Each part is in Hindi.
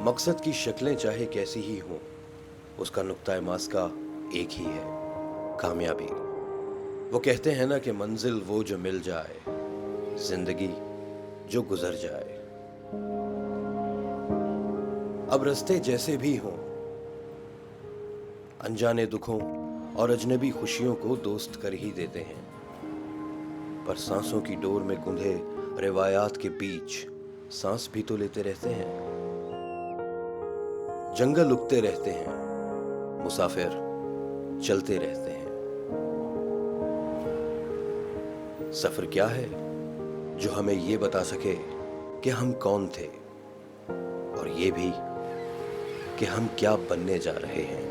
मकसद की शक्लें चाहे कैसी ही हों, उसका नुक्ता मास्का एक ही है, कामयाबी। वो कहते हैं ना कि मंजिल वो जो मिल जाए, जिंदगी जो गुजर जाए। अब रास्ते जैसे भी हों, अनजाने दुखों और अजनबी खुशियों को दोस्त कर ही देते हैं, पर सांसों की डोर में गुंधे रिवायात के बीच सांस भी तो लेते रहते हैं। जंगल उगते रहते हैं, मुसाफिर चलते रहते हैं। सफर क्या है जो हमें ये बता सके कि हम कौन थे, और ये भी कि हम क्या बनने जा रहे हैं।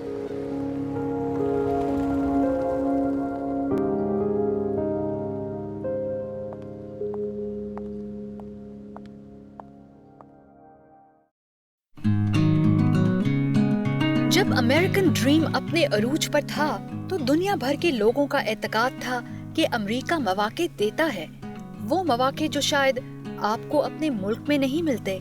जब अमेरिकन ड्रीम अपने अरूज पर था तो दुनिया भर के लोगों का एतकाद था कि अमेरिका मौके देता है, वो मौके जो शायद आपको अपने मुल्क में नहीं मिलते।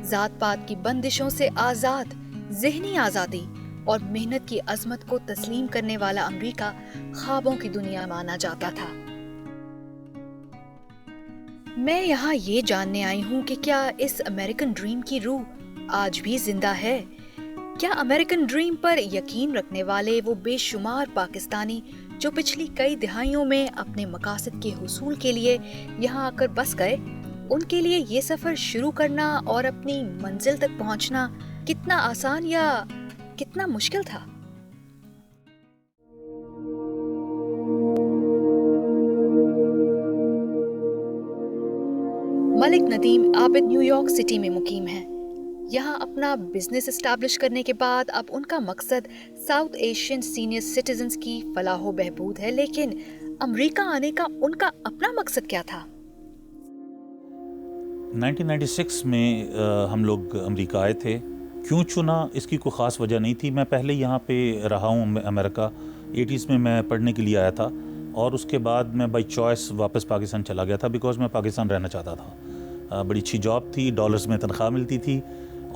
जात पात की बंदिशों से आजाद, ज़हनी आजादी और मेहनत की अजमत को तस्लीम करने वाला अमेरिका ख्वाबों की दुनिया माना जाता था। मैं यहाँ ये जानने आई हूँ कि क्या इस अमेरिकन ड्रीम की रूह आज भी जिंदा है? क्या अमेरिकन ड्रीम पर यकीन रखने वाले वो बेशुमार पाकिस्तानी जो पिछली कई दिहाइयों में अपने मकासद के हुसूल के लिए यहाँ आकर बस गए, उनके लिए ये सफर शुरू करना और अपनी मंजिल तक पहुँचना कितना आसान या कितना मुश्किल था? मलिक नदीम आबिद न्यूयॉर्क सिटी में मुकीम हैं। यहाँ अपना बिजनेस एस्टैब्लिश करने के बाद अब उनका मकसद साउथ एशियन सीनियर सिटीजन्स की फलाह बहबूद है, लेकिन अमेरिका आने का उनका अपना मकसद क्या था? 1996 में हम लोग अमेरिका आए थे। क्यों चुना इसकी कोई ख़ास वजह नहीं थी। मैं पहले यहाँ पे रहा हूँ अमेरिका। 80s में मैं पढ़ने के लिए आया था और उसके बाद मैं बाई चॉइस वापस पाकिस्तान चला गया था, बिकॉज़ मैं पाकिस्तान रहना चाहता था। बड़ी अच्छी जॉब थी, डॉलर्स में तनख्वाह मिलती थी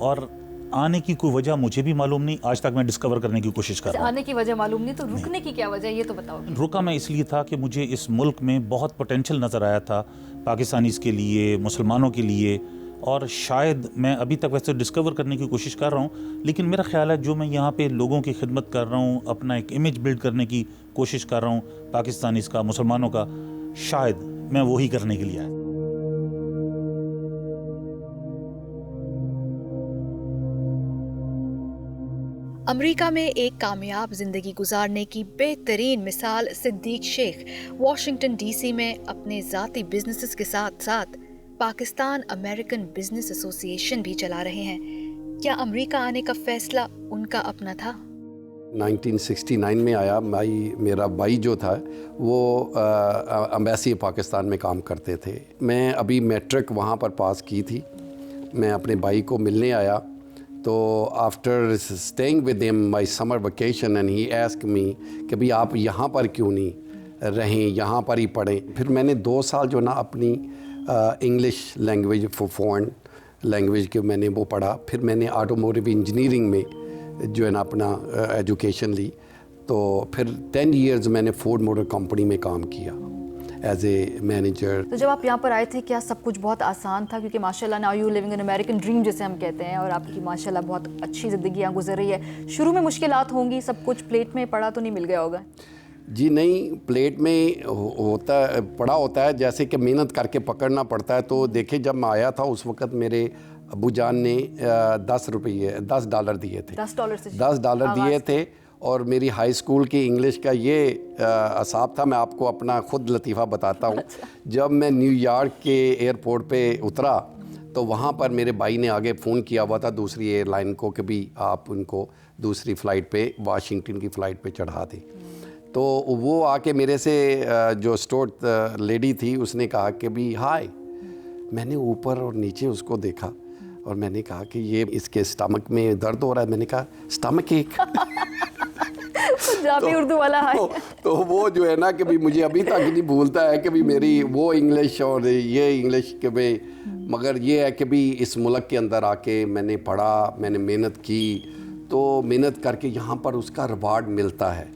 और आने की कोई वजह मुझे भी मालूम नहीं। आज तक मैं डिस्कवर करने की कोशिश कर रहा हूँ। आने की वजह मालूम नहीं तो रुकने की क्या वजह, ये तो बताओ। रुका मैं इसलिए था कि मुझे इस मुल्क में बहुत पोटेंशियल नज़र आया था पाकिस्तानीज़ के लिए, मुसलमानों के लिए, और शायद मैं अभी तक वैसे डिस्कवर करने की कोशिश कर रहा हूँ। लेकिन मेरा ख्याल है जो मैं यहाँ पे लोगों की खिदमत कर रहा हूँ, अपना एक इमेज बिल्ड करने की कोशिश कर रहा हूँ पाकिस्तानीज़ का, मुसलमानों का, शायद मैं वही करने के लिए आया। अमेरिका में एक कामयाब जिंदगी गुजारने की बेहतरीन मिसाल सिद्दीक शेख वॉशिंगटन डीसी में अपने ज़ाती बिजनेसेस के साथ साथ पाकिस्तान अमेरिकन बिजनेस एसोसिएशन भी चला रहे हैं। क्या अमेरिका आने का फैसला उनका अपना था? 1969 में आया। मेरा भाई जो था वो एम्बेसी पाकिस्तान में काम करते थे। मैं अभी मैट्रिक वहाँ पर पास की थी। मैं अपने भाई को मिलने आया तो after staying with him my summer vacation and he asked me कि भाई आप यहाँ पर क्यों नहीं रहें, यहाँ पर ही पढ़ें। फिर मैंने 2 साल जो ना अपनी English language for foreign language के मैंने वो पढ़ा। फिर मैंने ऑटोमोटिव इंजीनियरिंग में जो है ना अपना एजुकेशन ली। तो फिर 10 इयर्स मैंने फोर्ड मोटर कंपनी में काम किया एज ए मैनेजर। तो जब आप यहाँ पर आए थे क्या सब कुछ बहुत आसान था? क्योंकि माशाल्लाह now you living an American dream जैसे हम कहते हैं, और आपकी माशाल्लाह बहुत अच्छी ज़िंदगी यहाँ गुजर रही है। शुरू में मुश्किलात होंगी, सब कुछ प्लेट में पड़ा तो नहीं मिल गया होगा? जी नहीं, प्लेट में पड़ा होता है, जैसे कि मेहनत करके पकड़ना पड़ता है। तो देखिए जब मैं आया था उस वक़्त मेरे अबू जान ने $10 दिए थे। $10 दिए थे और मेरी हाई स्कूल की इंग्लिश का ये हिसाब था। मैं आपको अपना ख़ुद लतीफ़ा बताता हूँ। जब मैं न्यूयॉर्क के एयरपोर्ट पे उतरा तो वहाँ पर मेरे भाई ने आगे फ़ोन किया हुआ था दूसरी एयरलाइन को कि भी आप उनको दूसरी फ़्लाइट पे, वाशिंगटन की फ़्लाइट पे चढ़ा दें। तो वो आके मेरे से जो स्टोर लेडी थी उसने कहा कि भी हाय। मैंने ऊपर और नीचे उसको देखा और मैंने कहा कि ये इसके स्टमक में दर्द हो रहा है। मैंने कहा स्टमक एक पंजाबी उर्दू वाला है। तो वो जो है ना कि भी मुझे अभी तक नहीं भूलता है कि भी मेरी वो इंग्लिश और ये इंग्लिश के भाई मगर ये है कि भी इस मुल्क के अंदर आके मैंने पढ़ा, मैंने मेहनत की, तो मेहनत करके यहाँ पर उसका रिवार्ड मिलता है।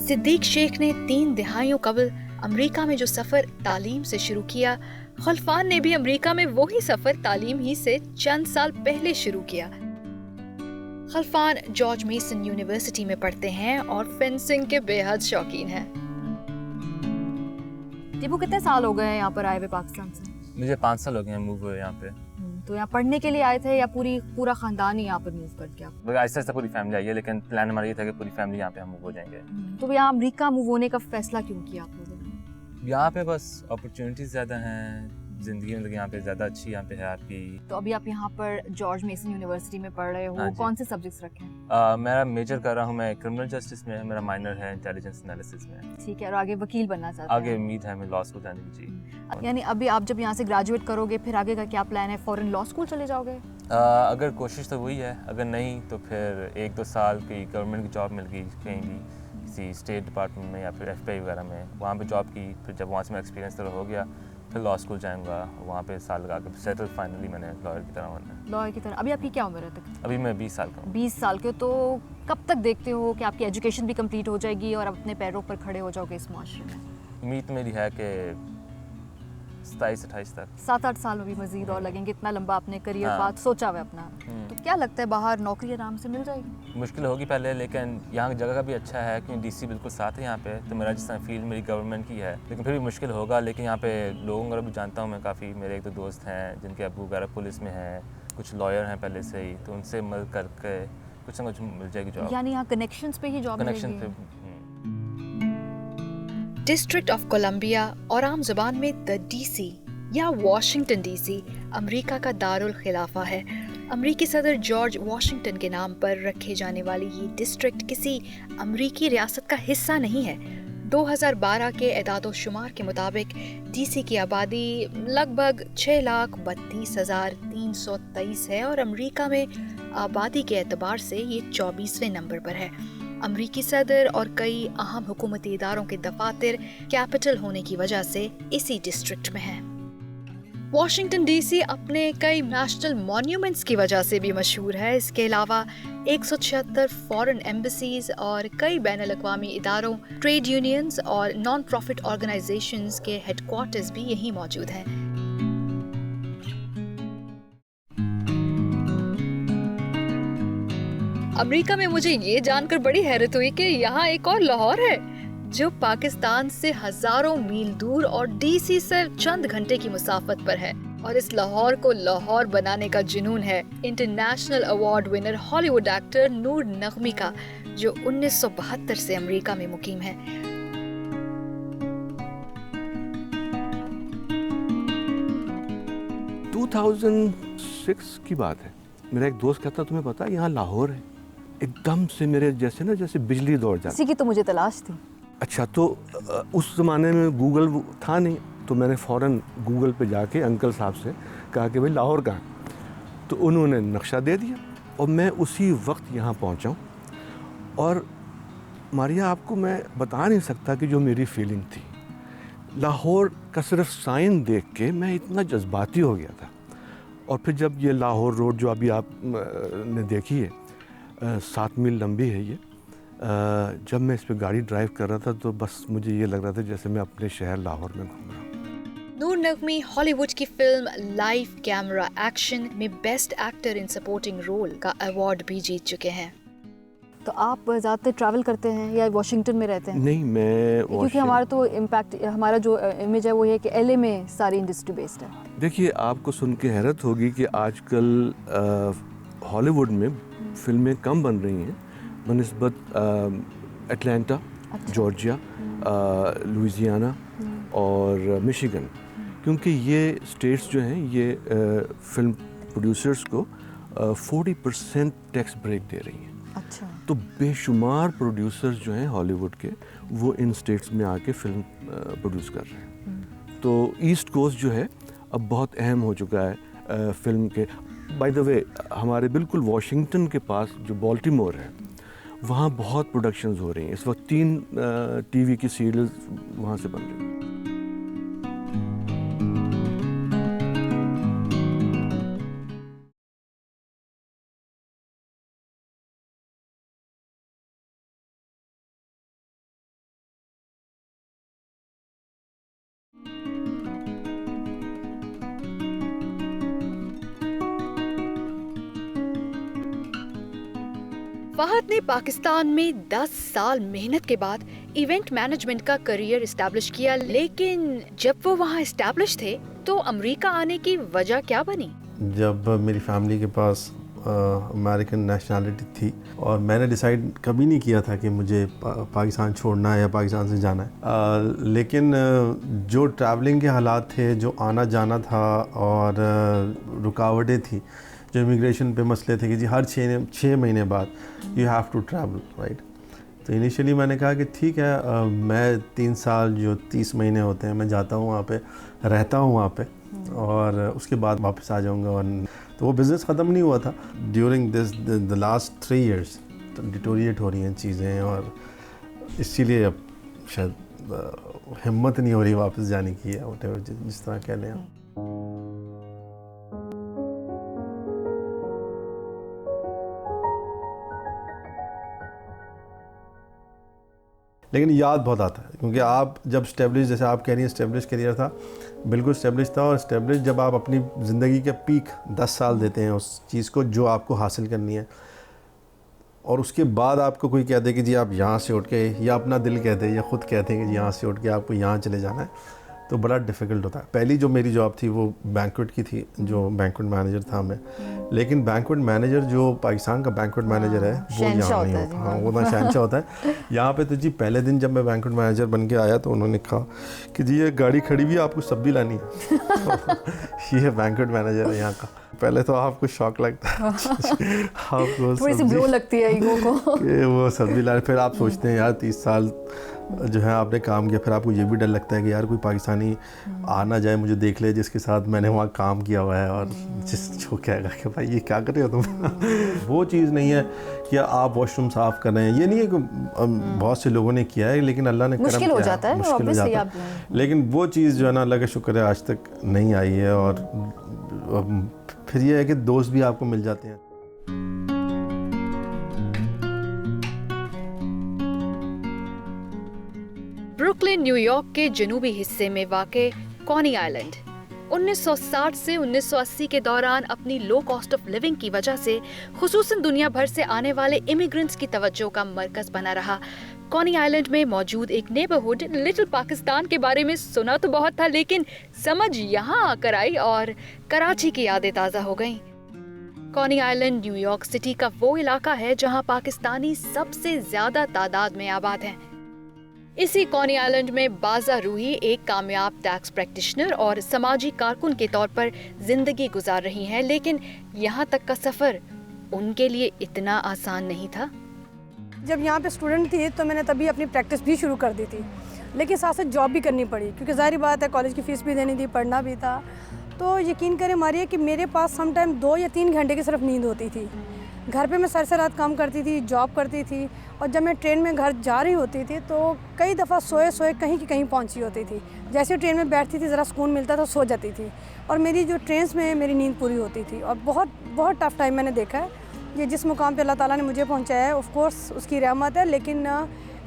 सिद्दीक शेख ने 3 दिहाइयों कबल अमेरिका में जो सफ़र तालीम से शुरू किया, खलफान ने भी अमेरिका में वही सफ़र तालीम ही से चंद साल पहले शुरू किया। खलफान जॉर्ज मेसन यूनिवर्सिटी में पढ़ते हैं और फेंसिंग के बेहद शौकीन हैं। टीपू, कितने साल हो गए हैं यहाँ पर आए हुए पाकिस्तान से? मुझे 5 साल हो गए हैं मूव हुए यहाँ पे। तो यहाँ पढ़ने के लिए आए थे या पूरा खानदान ही यहाँ पर मूव करके आप? आहिस्ता आहिस्ता पूरी फैमिली आई है, लेकिन प्लान हमारा ये था कि पूरी फैमिली यहाँ पे हम मूव हो जाएंगे। तो यहाँ अमेरिका मूव होने का फैसला क्यों किया आप लोगों ने? यहाँ पे बस अपॉर्चुनिटीज ज़्यादा हैं, ज़िंदगी मतलब यहाँ पे ज़्यादा अच्छी यहाँ पे है आपकी। तो अभी आप यहाँ पर जॉर्ज मेसन यूनिवर्सिटी में पढ़ रहे हो, हाँ जी। कौन से सब्जेक्ट्स रखे हैं? मेरा मेजर कर रहा हूँ मैं क्रिमिनल जस्टिस में, मेरा माइनर है इंटेलिजेंस एनालिसिस में। ठीक है, और आगे वकील बनना चाहते हैं? आगे उम्मीद है मैं लॉ स्कूल जाने की। जी, यानी अभी आप जब यहाँ से ग्रेजुएट करोगे फिर आगे का क्या प्लान है? फॉरेन लॉ स्कूल चले जाओगे? अगर कोशिश तो वही है, अगर नहीं तो फिर 1-2 साल की गवर्नमेंट की जॉब मिल गई कहीं भी, किसी स्टेट डिपार्टमेंट में या फिर FBI वगैरह में, वहाँ पे जॉब की, फिर जब वहाँ से मेरा एक्सपीरियंस थोड़ा हो गया फिर लॉ स्कूल जाऊँगा, वहाँ पे साल लगा के सेटल फाइनली मैंने लॉयर की तरह बनना है। लॉयर की तरह। अभी आपकी क्या उम्र है तक? अभी मैं 20 साल का हूँ। 20 साल के हो, तो कब तक देखते हो कि आपकी एजुकेशन भी कंप्लीट हो जाएगी और आप अपने पैरों पर खड़े हो जाओगे इस माशरे में? उम्मीद मेरी है कि 27-28 तक। 7-8 साल में भी मजीद और लगेंगे, इतना लंबा आपने करियर हाँ। बाद सोचा हुआ है अपना। तो क्या लगता है बाहर नौकरी आराम से मिल जाएगी? मुश्किल होगी पहले, लेकिन यहाँ की जगह का भी अच्छा है क्योंकि DC बिल्कुल साथ है यहाँ पे, तो मेरा जिस तरह फील्ड मेरी गवर्नमेंट की है, लेकिन फिर भी मुश्किल होगा। लेकिन यहाँ पे लोगों को भी जानता हूँ मैं काफ़ी, मेरे 1-2 दोस्त हैं जिनके अब्बू वगैरह पुलिस में हैं, कुछ लॉयर हैं पहले से ही, तो उनसे मदद करके कुछ ना कुछ मिल जाएगी जॉब। यानी यहाँ कनेक्शंस पे ही जॉब कनेक्शन मिलेगी? पे। डिस्ट्रिक्ट ऑफ कोलंबिया और आम जुबान में द DC या वाशिंगटन DC अमेरिका का दारुल खिलाफा है। अमेरिकी सदर जॉर्ज वाशिंगटन के नाम पर रखे जाने वाली ये डिस्ट्रिक्ट किसी अमेरिकी रियासत का हिस्सा नहीं है। 2012 के एदाद-ओ-शुमार के मुताबिक DC की आबादी लगभग 6,32,323 है और अमेरिका में आबादी के एतबार से ये 24वें नंबर पर है। अमरीकी सदर और कई अहम हुकूमती इदारों के दफातर कैपिटल होने की वजह से इसी डिस्ट्रिक्ट में है। वॉशिंगटन DC अपने कई नेशनल मॉन्यूमेंट्स की वजह से भी मशहूर है। इसके अलावा 176 फॉरेन एम्बेसीज और कई बैनुल-अक़वामी इदारों, ट्रेड यूनियंस और नॉन प्रॉफिट ऑर्गेनाइजेशंस के हेडक्वार्टर्स भी यहीं मौजूद हैं। अमेरिका में मुझे ये जानकर बड़ी हैरत हुई कि यहाँ एक और लाहौर है जो पाकिस्तान से हजारों मील दूर और DC से चंद घंटे की मुसाफत पर है। और इस लाहौर को लाहौर बनाने का जुनून है international award winner Hollywood actor Noor नगमी का, जो 1972 से अमेरिका में मुकीम है। की बात है। मेरा एक दोस्त कहता तुम्हें पता है यहाँ लाहौर है, एकदम से मेरे जैसे बिजली दौड़ जाती। इसी की तो मुझे तलाश थी। अच्छा, तो उस ज़माने में गूगल था नहीं, तो मैंने फ़ौरन गूगल पे जाके अंकल साहब से कहा कि भाई लाहौर कहाँ, तो उन्होंने नक्शा दे दिया और मैं उसी वक्त यहाँ पहुँचा हूँ। और मारिया, आपको मैं बता नहीं सकता कि जो मेरी फीलिंग थी लाहौर का सिर्फ साइन देख के मैं इतना जज्बाती हो गया था। और फिर जब ये लाहौर रोड जो अभी आप ने देखी है, 7 मील लंबी है ये, जब मैं इस पे गाड़ी ड्राइव कर रहा था तो बस मुझे ये लग रहा था जैसे मैं अपने शहर लाहौर में घूम रहा हूँ। नूर नगमी हॉलीवुड की फिल्म लाइव कैमरा एक्शन में best actor in supporting role का अवार्ड भी जीत चुके हैं। तो आप ज़्यादातर ट्रैवल करते हैं या वाशिंगटन में रहते हैं? नहीं, मैं क्योंकि हमारा तो इम्पैक्ट, हमारा जो इमेज है वो है कि LA में सारी इंडस्ट्री बेस्ड है। देखिए, आपको सुन के हैरत होगी कि आजकल हॉलीवुड में फिल्में कम बन रही हैं बनिस्बत एटलांटा, जॉर्जिया, लुइसियाना और मिशिगन, क्योंकि ये स्टेट्स जो हैं ये फिल्म प्रोड्यूसर्स को 40% टैक्स ब्रेक दे रही हैं। अच्छा। तो बेशुमार प्रोड्यूसर्स जो हैं हॉलीवुड के, वो इन स्टेट्स में आके फिल्म प्रोड्यूस कर रहे हैं। तो ईस्ट कोस्ट जो है अब बहुत अहम हो चुका है फिल्म के। बाय द वे हमारे बिल्कुल वॉशिंगटन के पास जो बॉल्टीमोर है वहाँ बहुत प्रोडक्शंस हो रही हैं इस वक्त। 3 टीवी की सीरियल्स वहाँ से बन रही हैं। फहद ने पाकिस्तान में 10 साल मेहनत के बाद इवेंट मैनेजमेंट का करियर एस्टैब्लिश किया, लेकिन जब वो वहाँ एस्टैब्लिश थे तो अमेरिका आने की वजह क्या बनी? जब मेरी फैमिली के पास अमेरिकन नेशनैलिटी थी और मैंने डिसाइड कभी नहीं किया था कि मुझे पाकिस्तान छोड़ना है या पाकिस्तान से जाना है, लेकिन जो ट्रैवलिंग के हालात थे, जो आना जाना था और रुकावटें थी, जो इमिग्रेशन पे मसले थे कि जी हर 6 महीने बाद you have to travel, right. तो इनिशियली मैंने कहा कि ठीक है, मैं 3 साल जो 30 महीने होते हैं मैं जाता हूँ वहाँ पे, रहता हूँ वहाँ पे और उसके बाद वापस आ जाऊँगा। और तो वो बिज़नेस ख़त्म नहीं हुआ था। During this the last 3 years deteriorate हो रही हैं चीज़ें और इसीलिए अब शायद हिम्मत नहीं हो रही वापस जाने की है, व्हाटएवर जिस तरह कह लें आप। लेकिन याद बहुत आता है क्योंकि आप जब स्टेब्लिश, जैसे आप कह रही हैं स्टेब्लिश करियर था, बिल्कुल स्टेब्लिश था। और स्टेब्लिश जब आप अपनी ज़िंदगी के पीक 10 साल देते हैं उस चीज़ को जो आपको हासिल करनी है और उसके बाद आपको कोई कहते कि जी आप यहाँ से उठ के, या अपना दिल कहते या ख़ुद कहते हैं कि यहाँ से उठ के आपको यहाँ चले जाना है, तो बड़ा डिफ़िकल्ट होता है। पहली जो मेरी जॉब थी वो बैंक्वेट की थी, जो बैंक्वेट मैनेजर था मैं। लेकिन बैंक्वेट मैनेजर जो पाकिस्तान का बैंक्वेट मैनेजर है वो यहाँ नहीं होता। हाँ, वो ना शहंशाह होता है यहाँ पे। तो जी पहले दिन जब मैं बैंक्वेट मैनेजर बन के आया तो उन्होंने कहा कि जी ये गाड़ी खड़ी हुई है, आपको सब्ज़ी लानी है। ये बैंक्वेट मैनेजर है यहाँ का। पहले तो आपको शौक लगता है, आपको थोड़ी सी ब्लो लगती है ईगो को कि वो सब्ज़ी ला, फिर आप सोचते हैं यार 30 साल जो है आपने काम किया, फिर आपको ये भी डर लगता है कि यार कोई पाकिस्तानी आ ना जाए मुझे देख ले जिसके साथ मैंने वहाँ काम किया हुआ है और जो कहेगा कि भाई ये क्या कर रहे हो तुम। वो चीज़ नहीं है कि आप वॉशरूम साफ़ कर रहे हैं, ये नहीं है कि बहुत से लोगों ने किया है, लेकिन अल्लाह ने मुश्किल हो जाता है, मुश्किल हो जाता है। लेकिन वो चीज़ जो है ना, अल्लाह का शुक्र है आज तक नहीं आई है। और फिर ये है कि दोस्त भी आपको मिल जाते हैं। ब्रुकलिन न्यूयॉर्क के जनूबी हिस्से में वाक़े कॉनी आइलैंड 1960 से 1980 के दौरान अपनी लो कॉस्ट ऑफ लिविंग की वजह से खुसूसन दुनिया भर से आने वाले इमिग्रेंट्स की तवज्जो का मरकज बना रहा। कॉनी आइलैंड में मौजूद एक नेबरहुड लिटिल पाकिस्तान के बारे में सुना तो बहुत था, लेकिन समझ यहाँ आकर आई और कराची की यादें ताज़ा हो गईं। कॉनी आइलैंड न्यूयॉर्क सिटी का वो इलाका है जहाँ पाकिस्तानी सबसे ज्यादा तादाद में आबाद हैं। इसी कॉनी आइलैंड में बाज़ा रूही एक कामयाब टैक्स प्रैक्टिशनर और समाजी कारकुन के तौर पर जिंदगी गुजार रही हैं, लेकिन यहाँ तक का सफ़र उनके लिए इतना आसान नहीं था। जब यहाँ पे स्टूडेंट थी तो मैंने तभी अपनी प्रैक्टिस भी शुरू कर दी थी, लेकिन साथ साथ जॉब भी करनी पड़ी क्योंकि ज़ाहिर बात है कॉलेज की फ़ीस भी देनी थी, पढ़ना भी था। तो यकीन करें मारिए कि मेरे पास सम टाइम 2 या 3 घंटे की सिर्फ नींद होती थी। घर पे मैं सर से रात काम करती थी, जॉब करती थी, और जब मैं ट्रेन में घर जा रही होती थी तो कई दफ़ा सोए सोए कहीं की कहीं पहुंची होती थी। जैसे ट्रेन में बैठती थी ज़रा सुकून मिलता था, सो जाती थी, और मेरी जो ट्रेन में मेरी नींद पूरी होती थी। और बहुत बहुत टफ़ टाइम मैंने देखा है। ये जिस मुकाम पे अल्लाह ताला ने मुझे पहुंचाया है ऑफ कोर्स उसकी रहमत है, लेकिन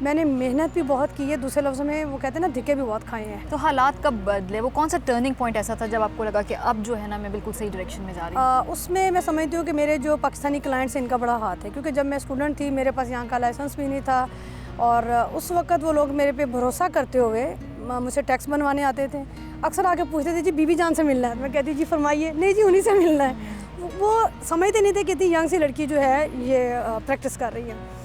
मैंने मेहनत भी बहुत की है। दूसरे लफ्ज़ों में वो कहते हैं ना, धिक्के भी बहुत खाए हैं। तो हालात कब बदले? वो कौन सा टर्निंग पॉइंट ऐसा था जब आपको लगा कि अब जो है ना मैं बिल्कुल सही डायरेक्शन में जा रही हूँ? उसमें मैं समझती हूँ कि मेरे जो पाकिस्तानी क्लाइंट्स हैं इनका बड़ा हाथ है, क्योंकि जब मैं स्टूडेंट थी मेरे पास यहाँ का लाइसेंस भी नहीं था, और उस वक्त वो लोग मेरे पे भरोसा करते हुए मुझसे टैक्स बनवाने आते थे। अक्सर आके पूछते थे जी बीबी जान से मिलना है, मैं कहती जी फरमाइए, नहीं जी उन्हीं से मिलना है। वो समझते नहीं थे कि इतनी यंग सी लड़की जो है ये प्रैक्टिस कर रही है।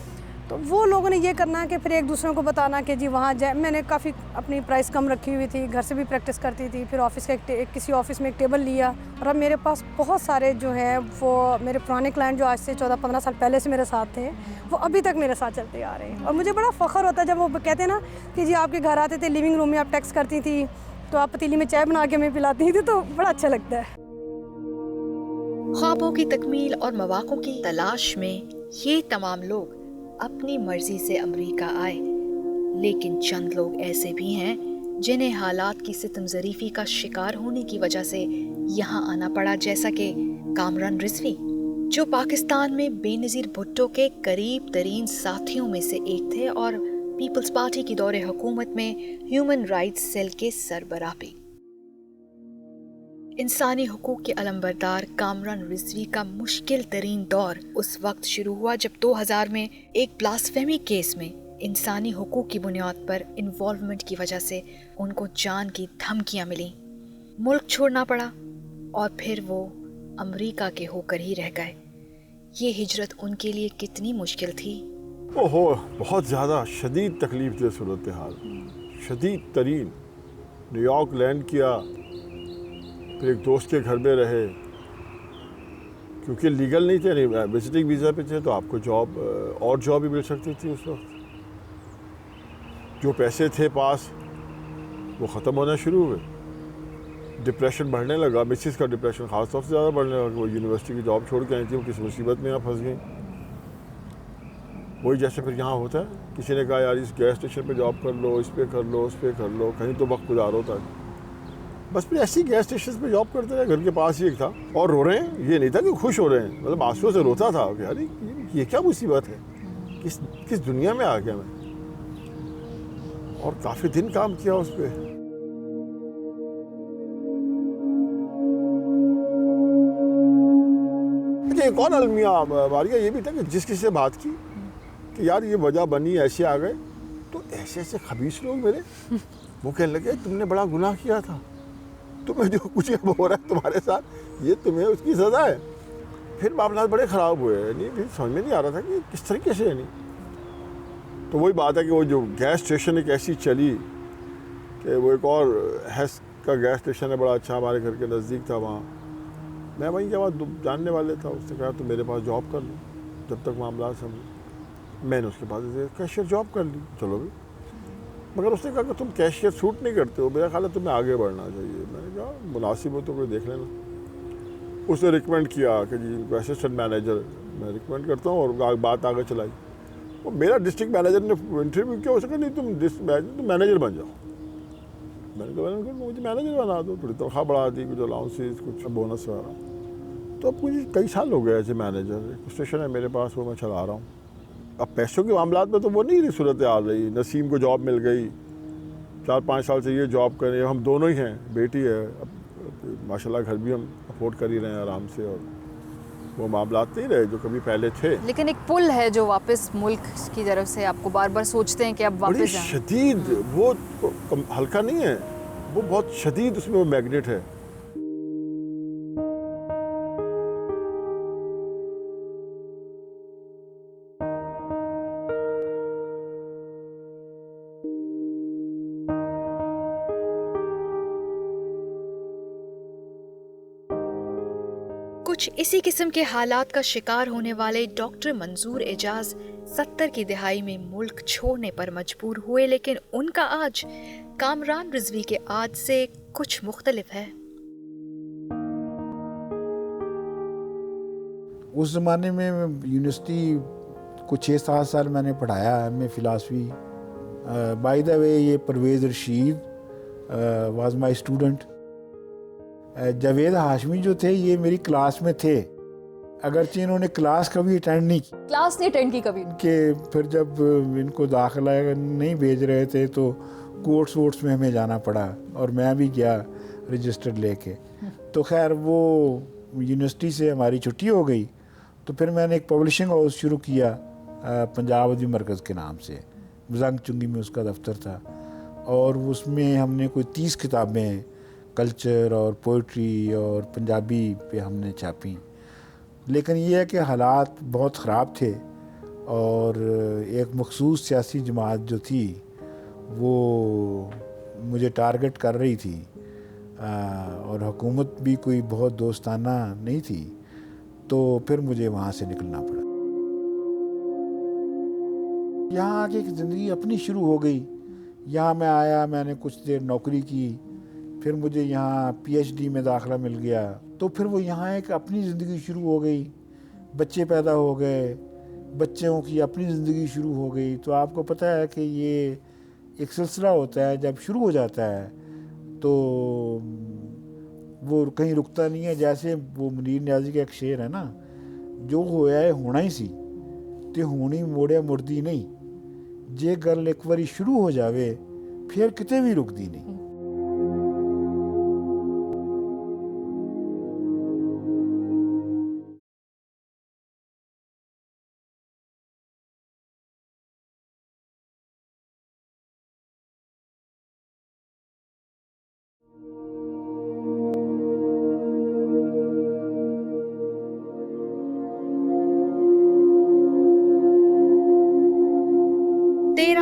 तो वो लोगों ने ये करना कि फिर एक दूसरे को बताना कि जी वहाँ जाए। मैंने काफ़ी अपनी प्राइस कम रखी हुई थी, घर से भी प्रैक्टिस करती थी। फिर ऑफिस का किसी ऑफिस में एक टेबल लिया, और अब मेरे पास बहुत सारे जो हैं वो मेरे पुराने क्लाइंट जो आज से 14-15 साल पहले से मेरे साथ थे, वो अभी तक मेरे साथ चलते आ रहे हैं। और मुझे बड़ा फ़ख्र होता है जब वो कहते हैं ना कि जी आपके घर आते थे, लिविंग रूम में आप टैक्स करती थी, तो आप पतीली में चाय बना के हमें पिलाती थी, तो बड़ा अच्छा लगता है। ख्वाबों की तकमील और मौक़ों की तलाश में ये तमाम लोग अपनी मर्जी से अमेरिका आए, लेकिन चंद लोग ऐसे भी हैं जिन्हें हालात की सितमज़रीफ़ी का शिकार होने की वजह से यहाँ आना पड़ा, जैसा कि कामरान रिजवी, जो पाकिस्तान में बेनज़ीर भुट्टो के करीब तरीन साथियों में से एक थे और पीपल्स पार्टी की दौरे हुकूमत में ह्यूमन राइट्स सेल के सरबराह भी। इंसानी हुकूक के अलमबरदार कामरान रिजवी का मुश्किल तरीन दौर उस वक्त शुरू हुआ जब 2000 में एक ब्लास्फेमी केस में इंसानी हुकूक की बुनियाद पर इन्वॉल्वमेंट की वजह से उनको जान की धमकियां मिली, मुल्क छोड़ना पड़ा और फिर वो अमेरिका के होकर ही रह गए। ये हिजरत उनके लिए कितनी मुश्किल थी? ओहो, बहुत ज़्यादा शदीद तकलीफ दे सूरत हाल, शदीद तरीन। न्यूयॉर्क लैंड किया, फिर एक दोस्त के घर में रहे, क्योंकि लीगल नहीं थे, नहीं विजिटिंग वीज़ा पे थे, तो आपको जॉब और जॉब भी मिल सकती थी उस वक्त। जो पैसे थे पास वो ख़त्म होना शुरू हुए, डिप्रेशन बढ़ने लगा। मिसिस का डिप्रेशन ख़ास तौर से ज़्यादा बढ़ने लगा। वो यूनिवर्सिटी की जॉब छोड़ के आई थी, वो किस मुसीबत में यहाँ फंस गई। वही जैसे फिर यहाँ होता है, किसी ने कहा यार इस गैस स्टेशन पे जॉब कर लो, इस पे कर लो, उस पे कर लो, कहीं तो वक्त गुजारो था। बस फिर ऐसी गैस स्टेशन पे जॉब करते रहे। घर के पास ही एक था, और रो रहे हैं, ये नहीं था कि खुश हो रहे हैं, मतलब आंसुओं से रोता था कि अरे ये क्या मुसीबत है, किस दुनिया में आ गया मैं। और काफ़ी दिन काम किया उस पर। एक और अलमिया वारिया ये भी था कि जिस किसी से बात की कि यार ये वजह बनी, ऐसे आ गए, तो ऐसे ऐसे खबीस लोग मेरे, वो कहने लगे तुमने बड़ा गुनाह किया था, तुम्हें जो कुछ हो रहा है तुम्हारे साथ, ये तुम्हें उसकी सज़ा है। फिर मामला बड़े ख़राब हुए, नहीं फिर समझ में नहीं आ रहा था कि किस तरीके से, नहीं तो वही बात है कि वो जो गैस स्टेशन एक ऐसी चली कि वो एक और हैस का गैस स्टेशन है, बड़ा अच्छा, हमारे घर के नज़दीक था। वहाँ मैं वहीं के बाद जानने वाले था, उसने कहा तो मेरे पास जॉब कर लो जब तक मामला समझ। मैंने उसके पास कैशियर जॉब कर ली, चलो भी, मगर उसने कहा कि तुम कैशियर सूट नहीं करते हो, मेरा ख्याल है तुम्हें आगे बढ़ना चाहिए। मैंने कहा मुनासिब हो तो कोई देख लेना। उसने रिकमेंड किया कि जी इनको असिस्टेंट मैनेजर मैं रिकमेंड करता हूँ, और बात आगे चलाई। वो मेरा डिस्ट्रिक्ट मैनेजर ने इंटरव्यू किया, उसने कहा नहीं तुम मैनेजर बन जाओ। मैंने कहा मुझे मैनेजर बना दो, थोड़ी तनख्वाह बढ़ा दी, कुछ अलाउंसेस, कुछ बोनस वगैरह। तो अब मुझे कई साल हो गए ऐसे मैनेजर, स्टेशन है मेरे पास, वो मैं चला रहा हूँ। अब पैसों के मामला में तो वो नहीं सूरत आ रही। नसीम को जॉब मिल गई, 4-5 साल से ये जॉब कर रहे हैं, हम दोनों ही हैं, बेटी है, अब माशाल्लाह घर भी हम अफोर्ड कर ही रहे हैं आराम से, और वो मामला नहीं रहे जो कभी पहले थे। लेकिन एक पुल है जो वापस मुल्क की तरफ से आपको बार बार सोचते हैं कि अब वापस जाएं। शदीद, वो हल्का नहीं है, वो बहुत शदीद उसमें वो मैग्नेट है। कुछ इसी किस्म के हालात का शिकार होने वाले डॉक्टर मंजूर एजाज 70 की दिहाई में मुल्क छोड़ने पर मजबूर हुए, लेकिन उनका आज कामरान रिजवी के आज से कुछ मुख्तलिफ है। उस ज़माने में यूनिवर्सिटी को 6-7 साल मैंने पढ़ाया M A. Philosophy. By the way ये Parvez Rashid was my student. Javed Hashmi जो थे ये मेरी क्लास में थे, अगरचे इन्होंने क्लास कभी अटेंड नहीं की। क्लास नहीं अटेंड की कभी? कि फिर जब इनको दाखिला नहीं भेज रहे थे तो कोर्ट्स वोर्ट्स में हमें जाना पड़ा, और मैं भी गया रजिस्टर लेके। तो खैर वो यूनिवर्सिटी से हमारी छुट्टी हो गई, तो फिर मैंने एक पब्लिशिंग हाउस शुरू किया पंजाब अदबी मरकज़ के नाम से, बजंग चुंगी में उसका दफ्तर था, और उसमें हमने कोई 30 किताबें कल्चर और पोइट्री और पंजाबी पे हमने छापी। लेकिन ये है कि हालात बहुत ख़राब थे, और एक मखसूस सियासी जमात जो थी वो मुझे टारगेट कर रही थी, और हुकूमत भी कोई बहुत दोस्ताना नहीं थी, तो फिर मुझे वहाँ से निकलना पड़ा। यहाँ आके एक ज़िंदगी अपनी शुरू हो गई। यहाँ मैं आया, मैंने कुछ देर नौकरी की, फिर मुझे यहाँ पीएचडी में दाखिला मिल गया, तो फिर वो यहाँ एक अपनी ज़िंदगी शुरू हो गई, बच्चे पैदा हो गए, बच्चों की अपनी ज़िंदगी शुरू हो गई। तो आपको पता है कि ये एक सिलसिला होता है, जब शुरू हो जाता है तो वो कहीं रुकता नहीं है। जैसे वो मुनीर न्याजी का एक शेर है ना, जो होया है होना ही सी ते होनी मोड़िया मुड़दी नहीं, जे गल एक बारी शुरू हो जावे फिर किते भी रुकदी नहीं।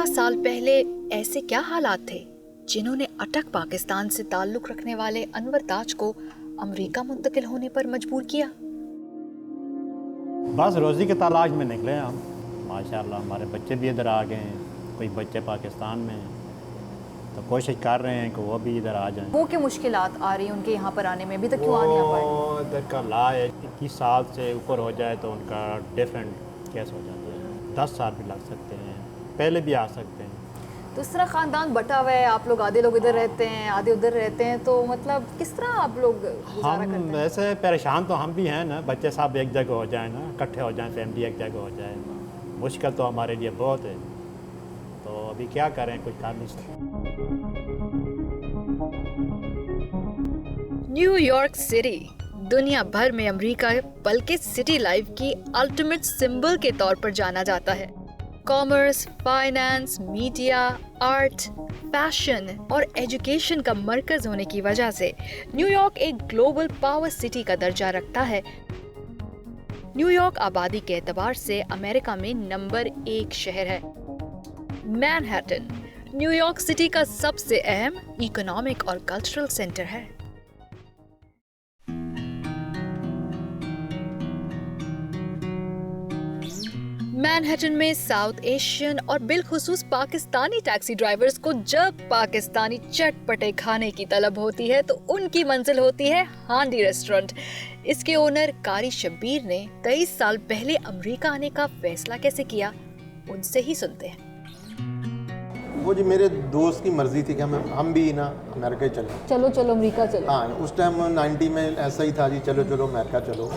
साल पहले ऐसे क्या हालात थे जिन्होंने अटक पाकिस्तान से ताल्लुक रखने वाले अनवर ताज को अमेरिका मुंतकिल होने पर मजबूर किया? बस रोज़ी के तलाश में निकले हम। माशाल्लाह हमारे बच्चे भी इधर आ गए हैं, कोई बच्चे पाकिस्तान में हैं, तो कोशिश कर रहे हैं कि वो भी इधर आ जाएं। वो क्या मुश्किलात आ रही हैं उनके यहाँ पर आने में? अभी तक क्यों आ नहीं पाए? इधर का ला है 21 साल से ऊपर हो जाए तो उनका डिफरेंट केस हो जाते हैं, 10 साल भी लग सकते हैं, पहले भी आ सकते हैं। तो इस तरह ख़ानदान बटा हुआ है, आप लोग आधे लोग इधर रहते हैं आधे उधर रहते हैं, तो मतलब किस तरह आप लोग गुजारा करते हैं? हम ऐसे परेशान तो हम भी हैं ना, बच्चे सब एक जगह हो जाए ना, इकट्ठे हो जाएं, फैमिली एक जगह हो जाए, मुश्किल तो हमारे लिए बहुत है। तो अभी क्या करें, कुछ कर नहीं सकते। न्यूयॉर्क सिटी दुनिया भर में अमेरिका बल्कि सिटी लाइफ की अल्टीमेट सिंबल के तौर पर जाना जाता है। Commerce, finance, media, art, fashion और एजुकेशन का मरकज होने की वजह से न्यूयॉर्क एक ग्लोबल पावर सिटी का दर्जा रखता है। न्यूयॉर्क आबादी के एतबार से अमेरिका में नंबर 1 शहर है। मैनहट्टन न्यूयॉर्क सिटी का सबसे अहम इकोनॉमिक और कल्चरल सेंटर है। मैनहट्टन में साउथ एशियन और बिलखुसूस पाकिस्तानी टैक्सी ड्राइवर्स को जब पाकिस्तानी चटपटे खाने की तलब होती है तो उनकी मंजिल होती है हांडी रेस्टोरेंट। इसके ओनर कारी शब्बीर ने 23 साल पहले अमेरिका आने का फैसला कैसे किया, उनसे ही सुनते हैं। वो जी मेरे दोस्त की मर्जी थी कि हम भी ना अमेरिका ही चले। चलो अमेरिका चलो। हाँ, उस टाइम 90 में ऐसा ही था जी, चलो अमेरिका चलो।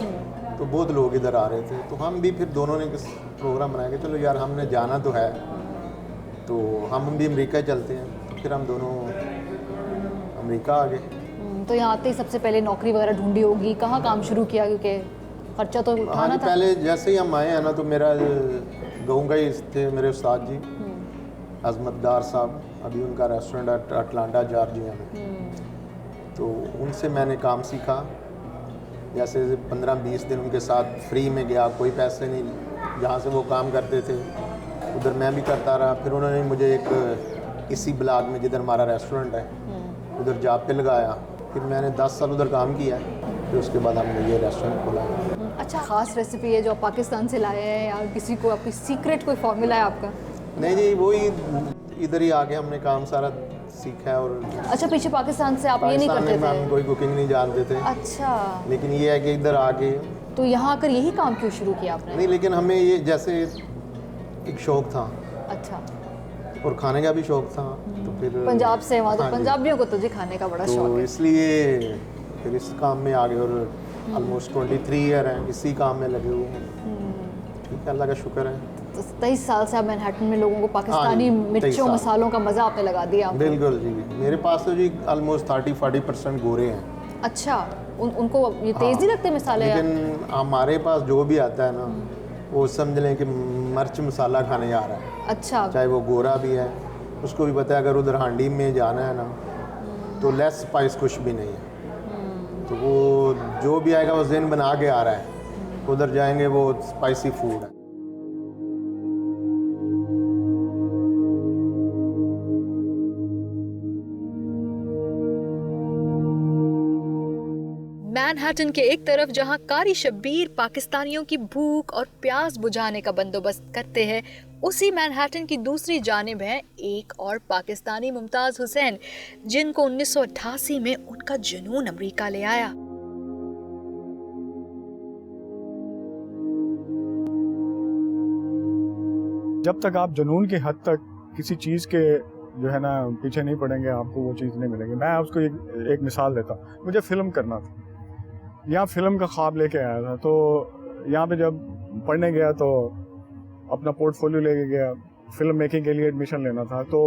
तो बहुत लोग इधर आ रहे थे, तो हम भी फिर दोनों ने प्रोग्राम बनाया कि चलो यार हमने जाना तो है, तो हम भी अमेरिका ही चलते हैं। तो फिर हम दोनों अमेरिका आ गए। तो यहाँ आते ही सबसे पहले नौकरी वगैरह ढूंढी होगी, कहाँ काम शुरू किया, क्योंकि खर्चा तो उठाना था? पहले जैसे ही हम आए हैं ना, तो मेरा गाँव का ही थे मेरे उस्ताद जी अजमतदार साहब, अभी उनका रेस्टोरेंट अटलांटा जॉर्जिया में, तो उनसे मैंने काम सीखा। जैसे 15-20 दिन उनके साथ फ्री में गया, कोई पैसे नहीं, जहाँ से वो काम करते थे उधर मैं भी करता रहा। फिर उन्होंने मुझे एक इसी ब्लॉक में जिधर हमारा रेस्टोरेंट है उधर जॉब पे लगाया। फिर मैंने 10 साल उधर काम किया, फिर उसके बाद हमने ये रेस्टोरेंट खोला। अच्छा, ख़ास रेसिपी है जो आप पाकिस्तान से लाए हैं या किसी को आपकी सीक्रेट कोई फॉर्मूला है आपका? नहीं जी, वही इधर ही आके हमने काम सारा सीखा है। और अच्छा, पीछे पाकिस्तान से आप ये नहीं करते थे? हम कोई कुकिंग नहीं जानते थे। अच्छा। लेकिन ये है कि इधर आके तो यहाँ आकर यही काम क्यों शुरू किया आपने? नहीं, लेकिन हमें ये जैसे एक शौक था। अच्छा। और खाने का भी शौक था, तो फिर पंजाब से वहाँ तो पंजाबियों को तो जी खाने का बड़ा शौक है, इसलिए फिर इस काम में आ गए और ऑलमोस्ट 23 ईयर हैं इसी काम में लगे हुए हैं। ठीक है, अल्लाह का शुक्र है। 23 साल से आप मैनहट्टन में लोगों को पाकिस्तानी मिर्चों मसालों का मज़ा आपने लगा दिया। बिल्कुल जी, मेरे पास तो जी ऑलमोस्ट 30-40% गोरे हैं। अच्छा, उनको ये तेज़ नहीं लगते मसाले? लेकिन हमारे पास जो भी आता है ना, वो समझ लें कि मिर्च मसाला खाने आ रहा है। अच्छा। चाहे वो गोरा भी है, उसको भी पता है अगर उधर हांडी में जाना है ना तो लेस स्पाइस कुछ भी नहीं है। तो वो जो भी आएगा वो ज़हन बना के आ रहा है, उधर जाएंगे वो स्पाइसी फूड है। मैनहट्टन के एक तरफ जहां कारी शब्बीर पाकिस्तानियों की भूख और प्यास बुझाने का बंदोबस्त करते हैं, उसी मैनहट्टन की दूसरी जानिब है एक और पाकिस्तानी मुमताज़ हुसैन, जिनको 1988 में उनका जुनून अमेरिका ले आया। जब तक आप जुनून की हद तक किसी चीज़ के जो है ना पीछे नहीं पड़ेंगे, आपको वो चीज़ नहीं मिलेगी। मैं आपको एक मिसाल देता हूँ। मुझे फ़िल्म करना था, यहाँ फ़िल्म का ख्वाब लेके आया था। तो यहाँ पे जब पढ़ने गया तो अपना पोर्टफोलियो लेके गया, फ़िल्म मेकिंग के लिए एडमिशन लेना था। तो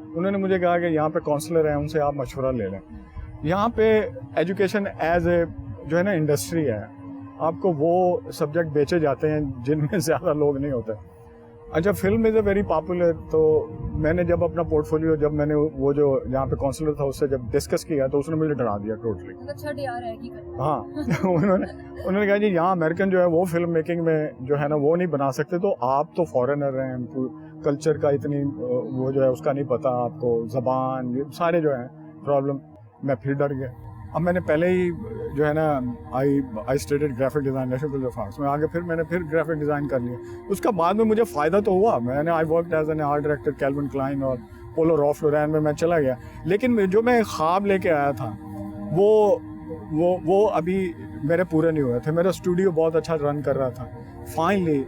उन्होंने मुझे कहा कि यहाँ पे काउंसलर हैं, उनसे आप मशवरा ले लें। यहाँ पे एजुकेशन एज ए जो है ना इंडस्ट्री है, आपको वो सब्जेक्ट बेचे जाते हैं जिनमें ज़्यादा लोग नहीं होते। अच्छा, film is a very popular. तो मैंने जब अपना पोर्टफोलियो, जब मैंने वो जो यहाँ पे काउंसलर था उससे जब डिस्कस किया तो उसने मुझे डरा दिया टोटली। हाँ उन्होंने कहा जी यहाँ अमेरिकन जो है वो फिल्म मेकिंग में जो है ना वो नहीं बना सकते, तो आप तो फॉरेनर हैं, कल्चर का इतनी वो जो है उसका नहीं पता आपको, ज़बान, ये सारे जो है प्रॉब्लम। मैं फिर डर गया। अब मैंने पहले ही जो है ना I studied graphic design national college of arts में, आगे फिर मैंने ग्राफिक डिज़ाइन कर लिया। उसका बाद में मुझे फ़ायदा तो हुआ। मैंने I worked as an art director Calvin Klein और पोलो रॉल्फ लोरेन में मैं चला गया। लेकिन जो मैं ख्वाब लेके आया था वो अभी मेरे पूरे नहीं हुए थे। मेरा स्टूडियो बहुत अच्छा रन कर रहा था। फाइनली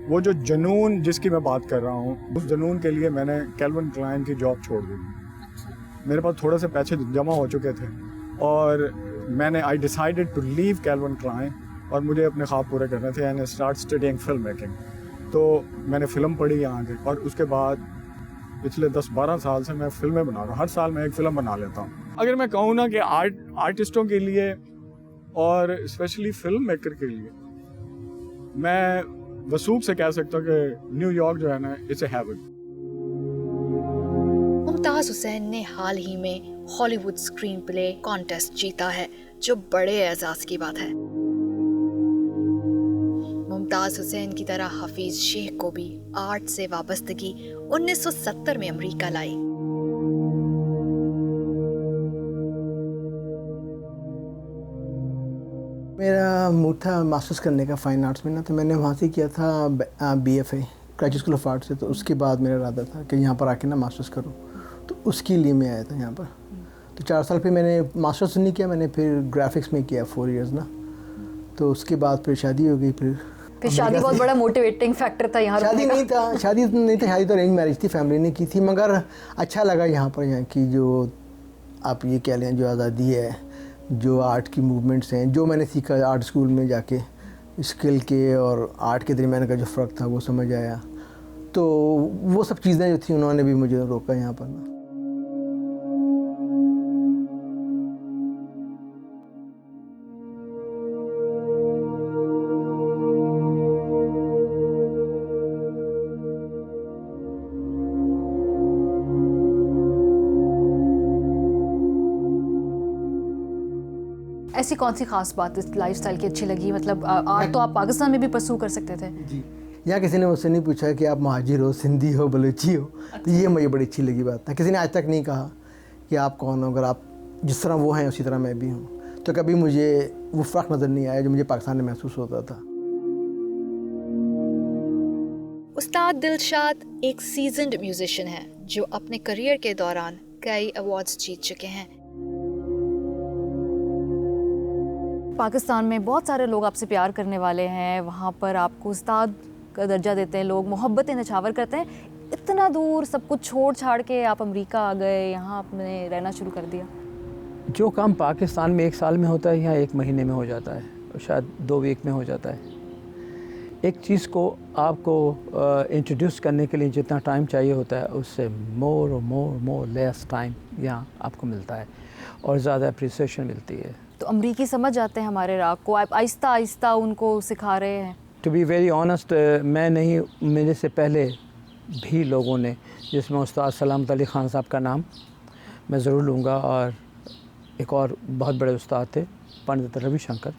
वो जो जुनून जिसकी मैं बात कर रहा हूँ, उस जुनून के लिए मैंने कैल्विन क्लाइन की जॉब छोड़ दी। मेरे पास थोड़े से पैसे जमा हो चुके थे और मैंने I decided to leave Calvin Klein और मुझे अपने ख्वाब पूरे करने थे and start studying film making. तो मैंने फ़िल्म पढ़ी यहाँ के और उसके बाद पिछले 10-12 साल से मैं फ़िल्में बना रहा हूँ। हर साल मैं एक फ़िल्म बना लेता हूँ। अगर मैं कहूँ ना कि आर्टिस्टों के लिए और स्पेशली फिल्म मेकर के लिए, मैं वसूख से कह सकता हूँ कि न्यूयॉर्क जो है ना, it's a heaven. Mumtaz Hussain ने हाल ही में हॉलीवुड स्क्रीन प्ले कॉन्टेस्ट जीता है, जो बड़े एजाज की बात है। मुमताज़ हुसैन की तरह हफीज शेख को भी आर्ट से वाबस्तगी 1970 में अमेरिका लाई। मेरा मूड था मास्टर्स करने का फाइन आर्ट्स में ना, तो मैंने वहाँ से किया था BFA graduate school of art से। तो उसके बाद मेरा इरादा था कि यहाँ पर आके ना मास्टर्स करूँ, तो उसके लिए मैं आया था यहाँ पर। तो 4 साल पे मैंने मास्टर्स नहीं किया, मैंने फिर ग्राफिक्स में किया 4 इयर्स ना। तो उसके बाद फिर शादी हो गई। फिर शादी बहुत बड़ा मोटिवेटिंग फैक्टर था यहाँ। शादी नहीं था, शादी तो अरेंज मैरिज थी, फैमिली ने की थी। मगर अच्छा लगा यहाँ पर, यहाँ की जो आप ये कह लें जो आज़ादी है, जो आर्ट की मूवमेंट्स हैं, जो मैंने सीखा आर्ट स्कूल में जाके, स्किल के और आर्ट के दरमियान का जो फ़र्क था वो समझ आया। तो वो सब चीज़ें जो थी उन्होंने भी मुझे रोका यहाँ पर ना। ऐसी कौन सी खास बात इस लाइफस्टाइल की अच्छी लगी? मतलब आर्ट तो आप पाकिस्तान में भी परस्यू कर सकते थे। जी, यहाँ किसी ने मुझसे नहीं पूछा कि आप महाजिर हो, सिंधी हो, बलूची हो। तो ये मुझे बड़ी अच्छी लगी बात है। किसी ने आज तक नहीं कहा कि आप कौन हो, अगर आप जिस तरह वो हैं उसी तरह मैं भी हूँ। तो कभी मुझे वो फ़र्क नज़र नहीं आया जो मुझे पाकिस्तान में महसूस होता था। उस्ताद दिलशाद एक सीजन्ड म्यूजिशियन है जो अपने करियर के दौरान कई अवार्ड्स जीत चुके हैं। पाकिस्तान में बहुत सारे लोग आपसे प्यार करने वाले हैं, वहाँ पर आपको उस्ताद का दर्जा देते हैं, लोग मोहब्बतें नछावर करते हैं। इतना दूर सब कुछ छोड़ छाड़ के आप अमेरिका आ गए, यहाँ आपने रहना शुरू कर दिया। जो काम पाकिस्तान में 1 साल में होता है यहाँ 1 महीने में हो जाता है, और शायद 2 वीक में हो जाता है। एक चीज़ को आपको इंट्रोड्यूस करने के लिए जितना टाइम चाहिए होता है उससे मोर लेस टाइम यहाँ आपको मिलता है और ज़्यादा अप्रिसिएशन मिलती है। तो अमरीकी समझ जाते हैं हमारे राग को, आप आहिस्ता आहिस्ता उनको सिखा रहे हैं। टू बी वेरी ऑनेस्ट, मैं नहीं, मेरे से पहले भी लोगों ने, जिसमें उस्ताद सलामत अली ख़ान साहब का नाम मैं ज़रूर लूँगा, और एक और बहुत बड़े उस्ताद थे पंडित रविशंकर,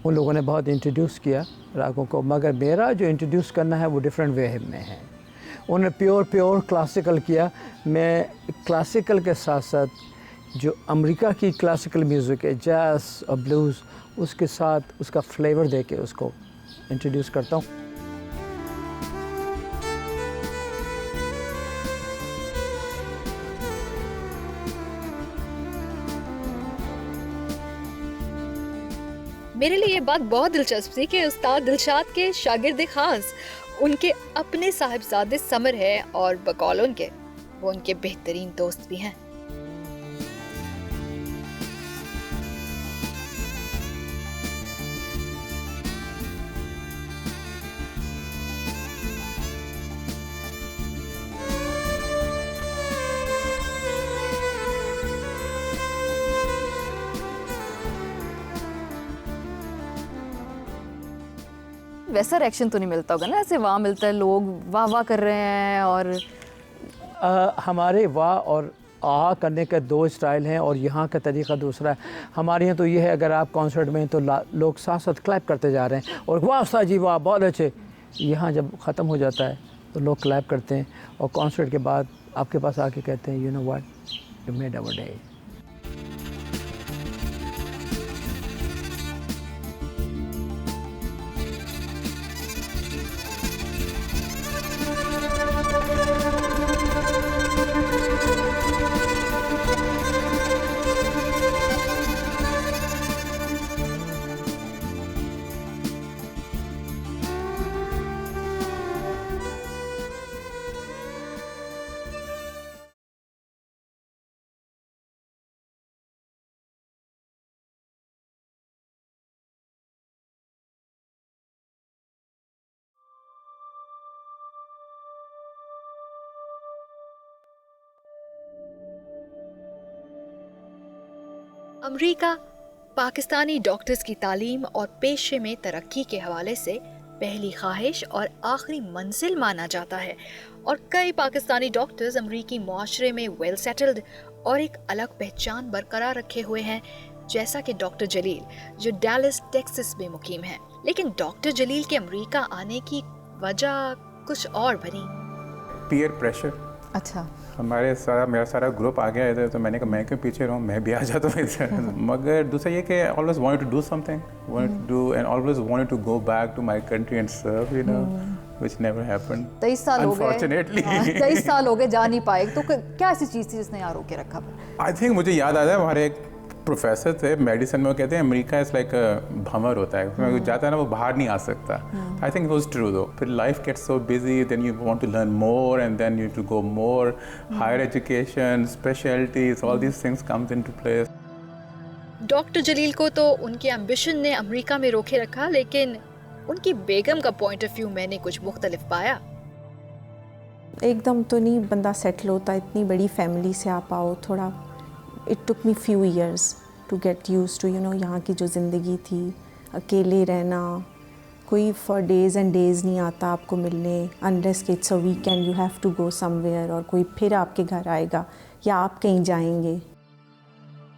उन लोगों ने बहुत इंट्रोड्यूस किया रागों को। मगर मेरा जो इंट्रोड्यूस करना है वो डिफरेंट वे में है। उन्होंने प्योर क्लासिकल किया। मैं क्लासिकल के साथ साथ जो अमेरिका की क्लासिकल म्यूज़िक है, जैज़ और ब्लूज़, उसके साथ उसका फ्लेवर दे के उसको इंट्रोड्यूस करता हूँ। मेरे लिए ये बात बहुत दिलचस्प थी कि उस्ताद दिलशाद के शागिर्द खास उनके अपने साहिबजादे समर है और बकौल उनके वो उनके बेहतरीन दोस्त भी हैं। वैसा रिएक्शन तो नहीं मिलता होगा ना, ऐसे वहाँ मिलता है लोग वाह वाह कर रहे हैं? और हमारे वाह और आ करने के दो स्टाइल हैं और यहाँ का तरीका दूसरा है। हमारे यहाँ तो ये है, अगर आप कॉन्सर्ट में तो लोग साथ साथ क्लैप करते जा रहे हैं और वाह उस्ताद जी वाह बहुत अच्छे। यहाँ जब ख़त्म हो जाता है तो लोग क्लैप करते हैं और कॉन्सर्ट के बाद आपके पास आके कहते हैं you know what, you made our day. America Pakistani doctors की तालीम और पेशे में तरक्की के हवाले से पहली ख्वाहिश और आखिरी मंजिल माना जाता है और कई पाकिस्तानी डॉक्टर्स अमेरिकी मुआशरे में वेल सेटल्ड और एक अलग पहचान बरकरार रखे हुए हैं, जैसा कि डॉक्टर जलील जो डैलस टेक्सास में मुकीम है। लेकिन डॉक्टर जलील के अमेरिका आने की वजह कुछ और बनी। Peer pressure. अच्छा। मेरा सारा ग्रुप आ गया इधर, तो मैंने कहा मैं क्यों पीछे रहूँ, मैं भी आ जाता हूँ इधर। मगर दूसरा ये कि always wanted to do something, wanted to do and always wanted to go back to my country and serve, you know, which never happened. 23 साल हो गए, अनफॉर्चुनेटली 23 साल हो गए, जा नहीं पाए। तो क्या ऐसी चीज़ थी जिसने यहाँ रोके रखा? आई थिंक मुझे याद आता है हमारे एक प्रोफेसर थे मेडिसिन में, वो कहते हैं अमेरिका इज लाइक भंवर होता है, उसमें जाता है ना वो बाहर नहीं आ सकता। I think it was true though. फिर life gets so busy, then you want to learn more and then you to go more, higher education, specialities, all these things comes into place. Doctor Jalil को तो उनके एम्बिशन ने अमेरिका में रोके रखा, लेकिन उनकी बेगम का पॉइंट ऑफ व्यू मैंने कुछ मुख्तलिफ पाया। एकदम तो नहीं बंदा सेटल होता, इतनी बड़ी फैमिली से आप आओ, थोड़ा it took me few years to get used to, you know, यहाँ की जो ज़िंदगी थी, अकेले रहना, कोई फॉर डेज़ एंड डेज़ नहीं आता आपको मिलने, अनलेस कि it's a weekend you have to go somewhere, और कोई फिर आपके घर आएगा या आप कहीं जाएंगे।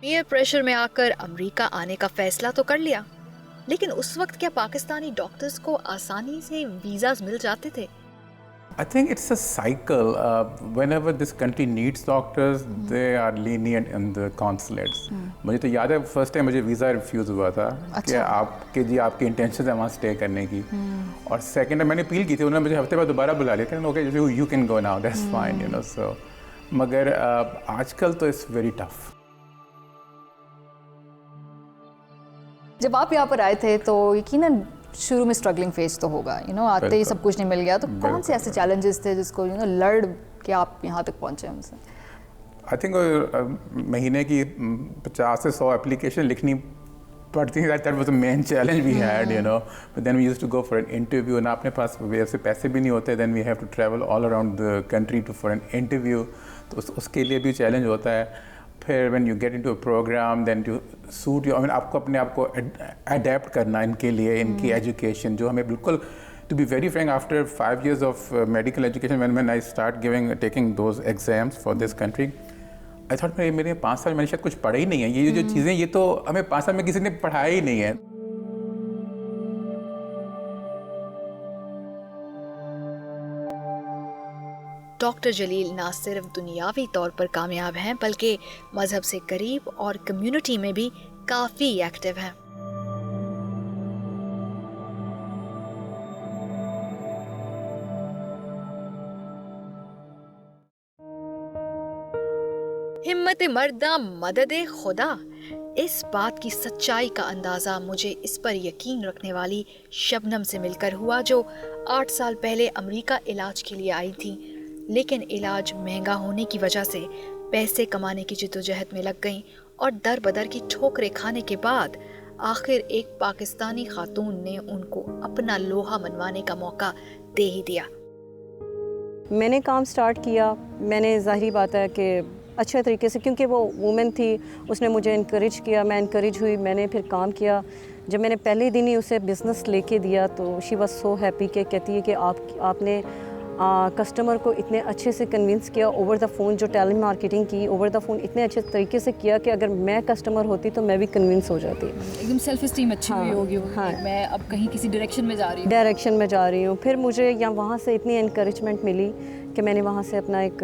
पीयर प्रेशर में आकर अमेरिका आने का फैसला तो कर लिया, लेकिन उस वक्त क्या पाकिस्तानी डॉक्टर्स को आसानी से वीज़ाज मिल जाते थे? I think it's a cycle. Whenever this country needs doctors, they are lenient in the consulates. मुझे तो याद है फर्स्ट टाइम मुझे वीज़ा रिफ्यूज़ हुआ था कि आपके इंटेंशन है वहाँ स्टे करने की, और सेकेंड टाइम मैंने अपील की थी, उन्होंने मुझे हफ्ते बाद दोबारा बुला लिया था, okay you can go now, that's fine, you know. So मगर आजकल तो इट्स वेरी टफ। जब आप यहाँ पर आए थे तो यकीनन शुरू में स्ट्रगलिंग फेज तो होगा, यू नो, आते ही सब कुछ नहीं मिल गया, तो कौन से ऐसे चैलेंजेस थे जिसको यू नो लड़ के आप यहाँ तक पहुँचे हमसे? आई थिंक महीने की 50 से 100 एप्लीकेशन लिखनी पड़ती थी। That was the main challenge we had, you know. But then we used to go for an interview, ना अपने पास वैसे पैसे भी नहीं होते, then we have to travel all around the country to for an interview, तो उसके लिए भी चैलेंज होता है। फिर when you get into a programme then to suit you, I mean आपको अपने आप को अडेप्ट करना इनके लिए, इनकी एजुकेशन जो हमें बिल्कुल, to be very frank, after 5 years of medical education when I start taking those exams for this country, I thought मेरे 5 साल मैंने शायद कुछ पढ़ा ही नहीं है, ये जो चीज़ें ये तो हमें 5 साल में किसी ने पढ़ाया ही नहीं है। डॉक्टर जलील ना सिर्फ दुनियावी तौर पर कामयाब हैं, बल्कि मजहब से करीब और कम्युनिटी में भी काफ़ी एक्टिव हैं। हिम्मत मर्दा मदद खुदा, इस बात की सच्चाई का अंदाजा मुझे इस पर यकीन रखने वाली शबनम से मिलकर हुआ, जो 8 साल पहले अमेरिका इलाज के लिए आई थी, लेकिन इलाज महंगा होने की वजह से पैसे कमाने की जिद्दोजहद में लग गईं और दर बदर की ठोकरें खाने के बाद आखिर एक पाकिस्तानी खातून ने उनको अपना लोहा मनवाने का मौका दे ही दिया। मैंने काम स्टार्ट किया। मैंने ज़ाहिरी बात है कि अच्छे तरीके से, क्योंकि वो वुमेन थी, उसने मुझे इनकरेज किया, मैं इनकरेज हुई, मैंने फिर काम किया। जब मैंने पहले दिन ही उसे बिज़नेस लेके दिया तो शी वाज सो हैप्पी कि कहती है कि आपने कस्टमर को इतने अच्छे से कन्विंस किया ओवर द फ़ोन, जो टेली मार्केटिंग की ओवर द फ़ोन इतने अच्छे तरीके से किया कि अगर मैं कस्टमर होती तो मैं भी कन्विंस हो जाती। एकदम सेल्फ इस्टीम अच्छी हुई होगी। हाँ, मैं अब कहीं किसी डायरेक्शन में जा रही हूँ। फिर मुझे यहाँ वहाँ से इतनी इनकरेजमेंट मिली कि मैंने वहाँ से अपना एक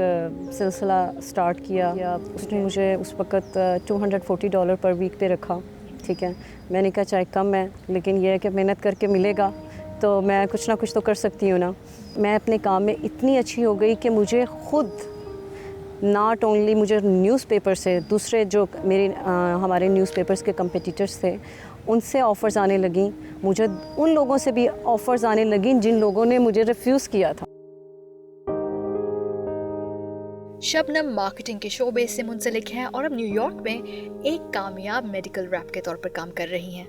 सिलसिला स्टार्ट किया। उसने मुझे उस वक़्त $240 पर वीक पे रखा। ठीक है, मैंने कहा चाहे कम है लेकिन यह है कि मेहनत करके मिलेगा तो मैं कुछ ना कुछ तो कर सकती हूँ ना। मैं अपने काम में इतनी अच्छी हो गई कि मुझे ख़ुद नॉट ओनली मुझे न्यूज़पेपर से, दूसरे जो मेरे हमारे न्यूज़पेपर्स के कंपटीटर्स थे उनसे ऑफ़र्स आने लगीं, मुझे उन लोगों से भी ऑफ़र्स आने लगीं जिन लोगों ने मुझे रिफ्यूज़ किया था। शबनम मार्केटिंग के शोबे से मुंसलिक हैं और अब न्यूयॉर्क में एक कामयाब मेडिकल रैप के तौर पर काम कर रही हैं।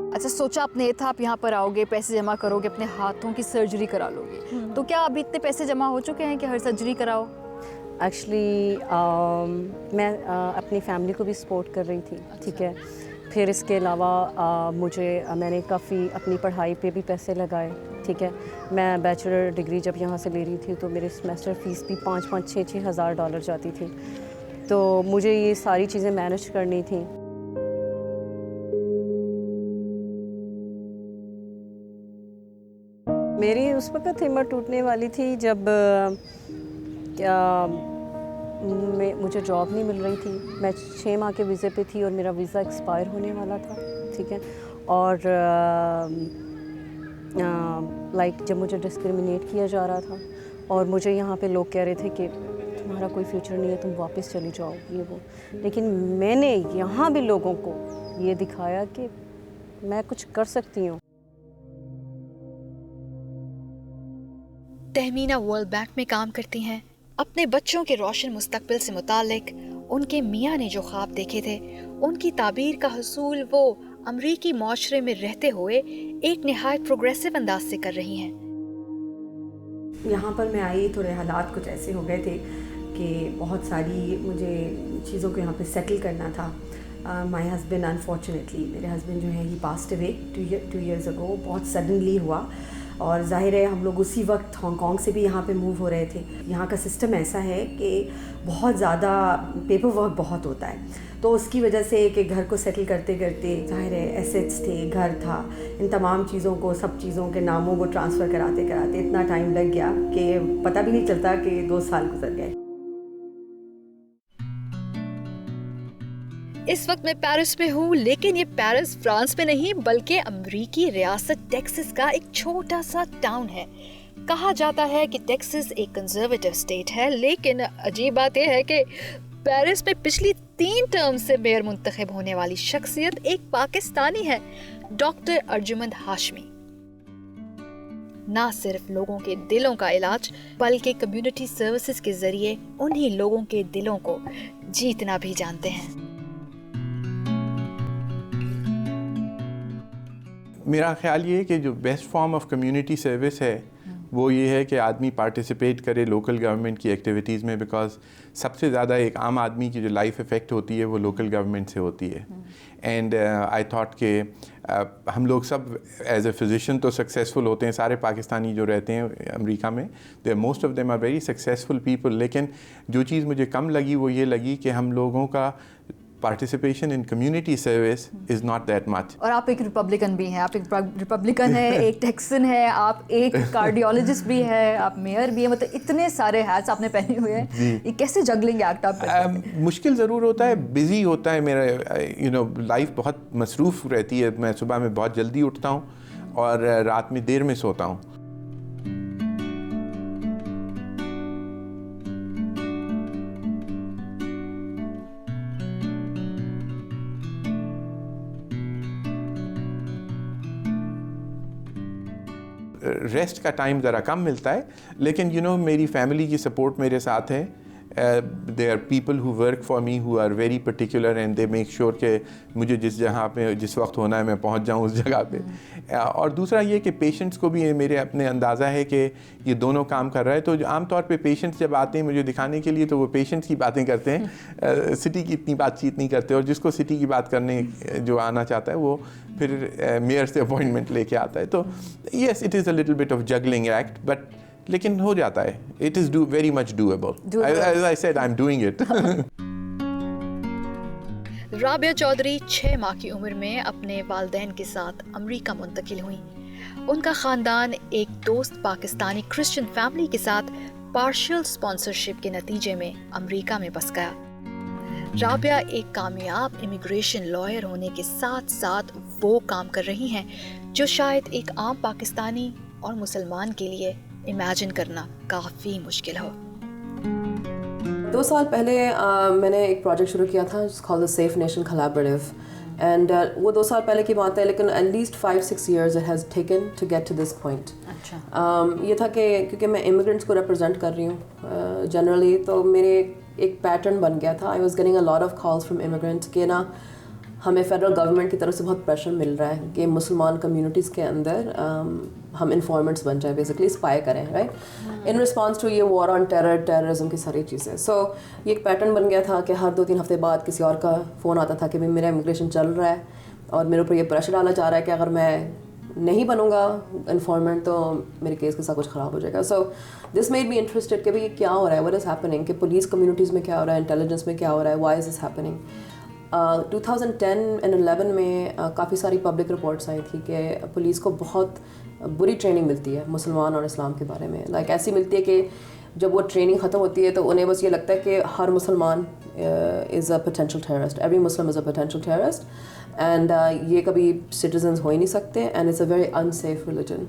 अच्छा, सोचा आपने ये था आप यहाँ पर आओगे, पैसे जमा करोगे, अपने हाथों की सर्जरी करा लोगे, तो क्या अभी इतने पैसे जमा हो चुके हैं कि हर सर्जरी कराओ? एक्चुअली मैं अपनी फैमिली को भी सपोर्ट कर रही थी। ठीक है, फिर इसके अलावा मैंने काफ़ी अपनी पढ़ाई पे भी पैसे लगाए। ठीक है, मैं बैचलर डिग्री जब यहाँ से ले रही थी तो मेरी सेमेस्टर फ़ीस भी $5-6 हज़ार जाती थी, तो मुझे ये सारी चीज़ें मैनेज करनी थी। मेरी उस वक़्त हिम्मत टूटने वाली थी जब मुझे जॉब नहीं मिल रही थी। मैं 6 माह के वीज़े पे थी और मेरा वीज़ा एक्सपायर होने वाला था। ठीक है, और लाइक जब मुझे डिस्क्रिमिनेट किया जा रहा था और मुझे यहाँ पे लोग कह रहे थे कि तुम्हारा कोई फ्यूचर नहीं है, तुम वापस चली जाओ, ये वो, लेकिन मैंने यहाँ भी लोगों को ये दिखाया कि मैं कुछ कर सकती हूँ। तहमीना वर्ल्ड बैंक में काम करती हैं। अपने बच्चों के रोशन मुस्तकबिल से मुतालिक उनके मियाँ ने जो ख्वाब देखे थे, उनकी ताबीर का हसूल वो अमरीकी माशरे में रहते हुए एक निहायत प्रोग्रेसिव अंदाज से कर रही हैं। यहाँ पर मैं आई, थोड़े हालात कुछ ऐसे हो गए थे कि बहुत सारी मुझे चीज़ों को यहाँ पे सेटल करना था। माय हस्बैंड, अनफॉर्चुनेटली मेरे हस्बैंड जो है ही पास्ट अवे 2 years ago, बहुत सडनली हुआ और ज़ाहिर है हम लोग उसी वक्त हांगकांग से भी यहाँ पे मूव हो रहे थे। यहाँ का सिस्टम ऐसा है कि बहुत ज़्यादा पेपर वर्क बहुत होता है, तो उसकी वजह से कि घर को सेटल करते करते ज़ाहिर है एसेट्स थे, घर था, इन तमाम चीज़ों को, सब चीज़ों के नामों को ट्रांसफ़र कराते कराते इतना टाइम लग गया कि पता भी नहीं चलता कि 2 साल गुजर गए। इस वक्त मैं पेरिस में हूँ, लेकिन ये पेरिस फ्रांस में नहीं बल्कि अमेरिकी रियासत टेक्सास का एक छोटा सा टाउन है। कहा जाता है कि टेक्सास एक कंजर्वेटिव स्टेट है, लेकिन अजीब बात यह है कि पेरिस में पिछली 3 टर्म से मेयर मुंतखब होने वाली शख्सियत एक पाकिस्तानी है, डॉक्टर अर्जुमंद हाशमी। ना सिर्फ लोगों के दिलों का इलाज बल्कि कम्युनिटी सर्विसेज के जरिए उन्हीं लोगों के दिलों को जीतना भी जानते हैं। मेरा ख्याल ये है कि जो best form of community service है वो ये है कि आदमी पार्टिसिपेट करे लोकल गवर्नमेंट की एक्टिविटीज़ में, बिकॉज सबसे ज़्यादा एक आम आदमी की जो लाइफ इफ़ेक्ट होती है वो लोकल गवर्नमेंट से होती है। एंड आई थॉट कि हम लोग सब एज ए फिजिशियन तो सक्सेसफुल होते हैं, सारे पाकिस्तानी जो रहते हैं अमेरिका में, they most of them are very successful people, लेकिन जो चीज़ मुझे कम लगी वो ये लगी कि हम लोगों का participation in community service is not that much. और आप एक रिपब्लिकन भी हैं, आप एक रिपब्लिकन है, एक टेक्सन है, आप एक कार्डियोलॉजिस्ट भी है, आप मेयर भी है, मतलब इतने सारे हैट्स आपने पहने हुए हैं। ये कैसे जगलिंग एक्ट आप करते हैं? मुश्किल ज़रूर होता है, बिज़ी होता है मेरा, लाइफ बहुत मसरूफ़ रहती है। मैं सुबह में बहुत जल्दी उठता हूँ और रात में देर में सोता हूँ। रेस्ट का टाइम ज़रा कम मिलता है, लेकिन मेरी फैमिली की सपोर्ट मेरे साथ है। there are people who work for me who are very particular and they make sure कि मुझे जिस जगह पे जिस वक्त होना है मैं पहुंच जाऊं उस जगह पे। और दूसरा ये कि पेशेंट्स को भी मेरे अपने अंदाज़ा है कि ये दोनों काम कर रहा है। तो आमतौर पे पेशेंट्स जब आते हैं मुझे दिखाने के लिए तो वो पेशेंट्स की बातें करते हैं, सिटी की इतनी बातचीत नहीं करते। और जिसको सिटी की बात करने जो आना चाहता है वो फिर मेयर से अपॉइंटमेंट लेके आता है। तो yes, it is a little bit of juggling act, but लेकिन हो जाता है। It is very much doable. As I said, I'm doing it. Rabia Chaudhry 6 माह की उम्र में अपने वालिदैन के साथ अमेरिका मुंतकिल हुई। उनका खानदान एक दोस्त पाकिस्तानी क्रिश्चियन फैमिली के साथ पार्शियल स्पॉन्सरशिप के नतीजे में अमेरिका में बस गया। राबिया एक कामयाब इमिग्रेशन लॉयर होने के साथ साथ वो काम कर रही हैं जो शायद एक आम पाकिस्तानी और मुसलमान के लिए इमेजिन करना काफ़ी मुश्किल हो। 2 साल पहले मैंने एक प्रोजेक्ट शुरू किया था called the safe nation collaborative, and वो 2 साल पहले की बात है, लेकिन at least 5-6 years it has taken to get to this point. अच्छा। ये था कि क्योंकि मैं इमिग्रेंट्स को रिप्रेजेंट कर रही हूँ जनरली, तो मेरे एक पैटर्न बन गया था। I was getting a lot of calls from immigrants कि ना हमें फेडरल गवर्नमेंट की तरफ से बहुत प्रेशर मिल रहा है कि मुसलमान कम्युनिटीज़ के अंदर हम इन्फॉर्मेंट्स बन जाए, बेसिकली स्पाई करें, राइट, इन रिस्पॉन्स टू ये वॉर ऑन टेररिज्म की सारी चीज़ें। सो ये एक पैटर्न बन गया था कि हर 2-3 हफ्ते बाद किसी और का फ़ोन आता था कि भाई मेरा इमिग्रेशन चल रहा है और मेरे ऊपर ये प्रेशर डाला जा रहा है कि अगर मैं नहीं बनूंगा इन्फॉर्मेंट तो मेरे केस के साथ कुछ ख़राब हो जाएगा। So this made me interested कि भाई ये क्या हो रहा है, व्हाट इज़ हैपनिंग, कि पुलिस कम्युनिटीज़ में क्या हो रहा है, इंटेलिजेंस में क्या हो रहा है, why is this happening. 2010 and 11 में काफ़ी सारी पब्लिक रिपोर्ट्स आई थी कि पुलिस को बहुत बुरी ट्रेनिंग मिलती है मुसलमान और इस्लाम के बारे में। लाइक ऐसी मिलती है कि जब वो ट्रेनिंग ख़त्म होती है तो उन्हें बस ये लगता है कि हर मुसलमान is a potential terrorist, every Muslim is a potential terrorist, and ये कभी सिटीजन्स हो ही नहीं सकते, and it's a very unsafe religion.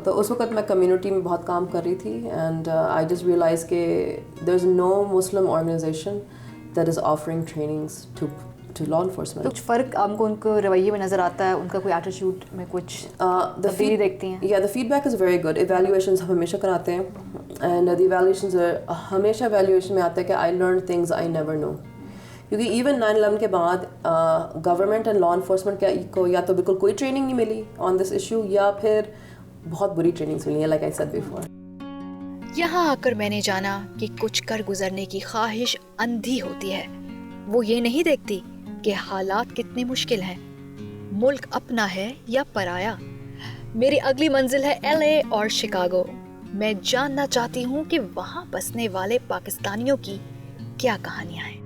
तो उस वक्त मैं कम्युनिटी में बहुत काम कर रही थी, एंड आई जस्ट रियलाइज़ कि there is no Muslim organisation that is offering trainings to law enforcement. कुछ फ़र्क आपको उनको रवैये में नज़र आता है, उनका कोई एटीट्यूड में कुछ तब्दीली देखती हैं? Yeah, the feedback is very good. Evaluations हम हमेशा कराते हैं, and the evaluations are हमेशा evaluation में आता है कि I learned things I never knew. क्योंकि even 9/11 के बाद गवर्नमेंट एंड लॉ इन्फोर्समेंट को या तो बिल्कुल कोई ट्रेनिंग नहीं मिली ऑन दिस इशू, या फिर बहुत बुरी ट्रेनिंग्स मिली है, लाइक आई सेड बिफोर। यहाँ आकर मैंने जाना कि कुछ कर गुजरने की ख्वाहिश अंधी होती है। वो ये नहीं देखती कि हालात कितने मुश्किल हैं, मुल्क अपना है या पराया। मेरी अगली मंजिल है LA और शिकागो। मैं जानना चाहती हूँ कि वहाँ बसने वाले पाकिस्तानियों की क्या कहानियाँ हैं।